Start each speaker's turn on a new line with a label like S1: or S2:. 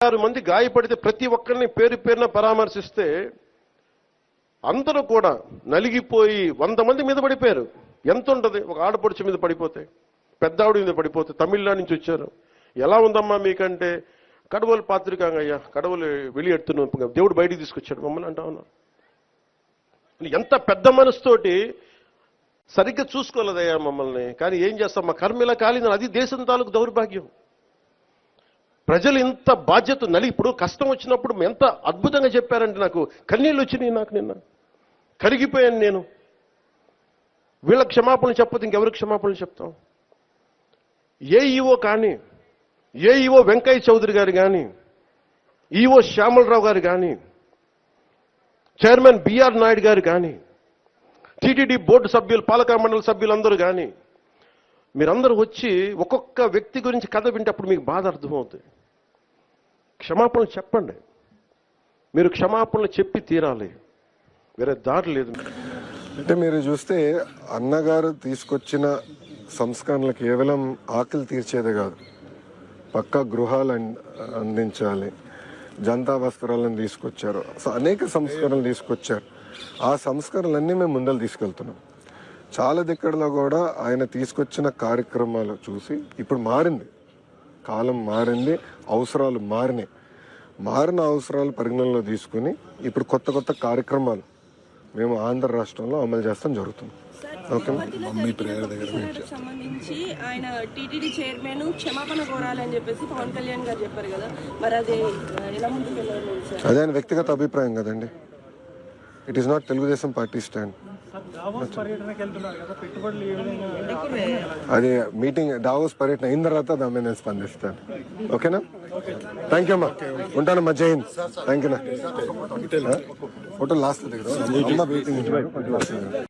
S1: 6 మంది గాయపడితే ప్రతి ఒక్కరిని పేరు పేరున పరామర్శిస్తే అందరూ కూడా నలిగిపోయి 100 మంది మీద పడిపోయారు. ఎంత ఉంటుంది ఒక ఆడపడుచు మీద పడిపోతే, పెద్ద ఆవిడ మీద పడిపోతే, తమిళనాడు నుంచి వచ్చారు. ఎలా ఉందమ్మా మీకంటే, కడవలు పాత్రికాంగయ్యా, కడవలు వెళ్ళి దేవుడు బయటికి తీసుకొచ్చాడు మమ్మల్ని అంటా ఉన్నారు. ఎంత పెద్ద మనసుతోటి సరిగ్గా చూసుకోలేదయ్యా మమ్మల్ని. కానీ ఏం చేస్తాం, మా కర్మ ఇలా కాలిందని. అది దేశం తాలూకు దౌర్భాగ్యం. ప్రజలు ఇంత బాధ్యత ఇప్పుడు కష్టం వచ్చినప్పుడు ఎంత అద్భుతంగా చెప్పారంటే నాకు కన్నీళ్ళు వచ్చినాయి. నాకు నిన్న కరిగిపోయాను నేను. వీళ్ళ క్షమాపణలు చెప్పదు ఇంకెవరికి క్షమాపణలు చెప్తాం? ఏఈఓ కానీ, ఏఈఓ వెంకయ్య చౌదరి గారు కానీ, ఈఓ శ్యామలరావు గారు కానీ, చైర్మన్ బిఆర్ నాయుడు గారు కానీ, టీటీడీ బోర్డు సభ్యులు, పాలక మండలి సభ్యులందరూ కానీ, మీరందరూ వచ్చి ఒక్కొక్క వ్యక్తి గురించి కథ వింటే అప్పుడు మీకు బాధ అర్థమవుతుంది. క్షమాపణలు చెప్పండి. మీరు క్షమాపణలు చెప్పి తీరాలి, వేరే దారి లేదు.
S2: అంటే మీరు చూస్తే అన్నగారు తీసుకొచ్చిన సంస్కరణలు కేవలం ఆకలి తీర్చేదే కాదు, పక్కా గృహాలు అందించాలి, జనతా వస్త్రాలను తీసుకొచ్చారు, అనేక సంస్కరణలు తీసుకొచ్చారు. ఆ సంస్కరణలన్నీ మేము ముందలు తీసుకెళ్తున్నాం. చాలా దగ్గరలో కూడా ఆయన తీసుకొచ్చిన కార్యక్రమాలు చూసి ఇప్పుడు మారింది, కాలం మారింది, అవసరాలు మారినాయి. మారిన అవసరాలు పరిగణనలో తీసుకుని ఇప్పుడు కొత్త కొత్త కార్యక్రమాలు మేము ఆంధ్ర రాష్ట్రంలో అమలు చేస్తాం జరుగుతుంది. ఓకే,
S3: సంబంధించి ఆయన టీటీడీ చైర్మన్ క్షమాపణ కోరాలని చెప్పేసి పవన్ కళ్యాణ్ గారు చెప్పారు కదా, మరి అది ఎలా ముందుకు వెళ్ళాలి?
S2: అదే ఆయన వ్యక్తిగత అభిప్రాయం కదండి. It is not Telugu Desam party stand. అది మీటింగ్ డావోస్ పర్యటన అయిన తర్వాత దాని మీద నేను స్పందిస్తాను. ఓకేనా? థ్యాంక్ యూ అమ్మా, ఉంటానమ్మా. జై Hind. Thank you. Photo last దగ్గర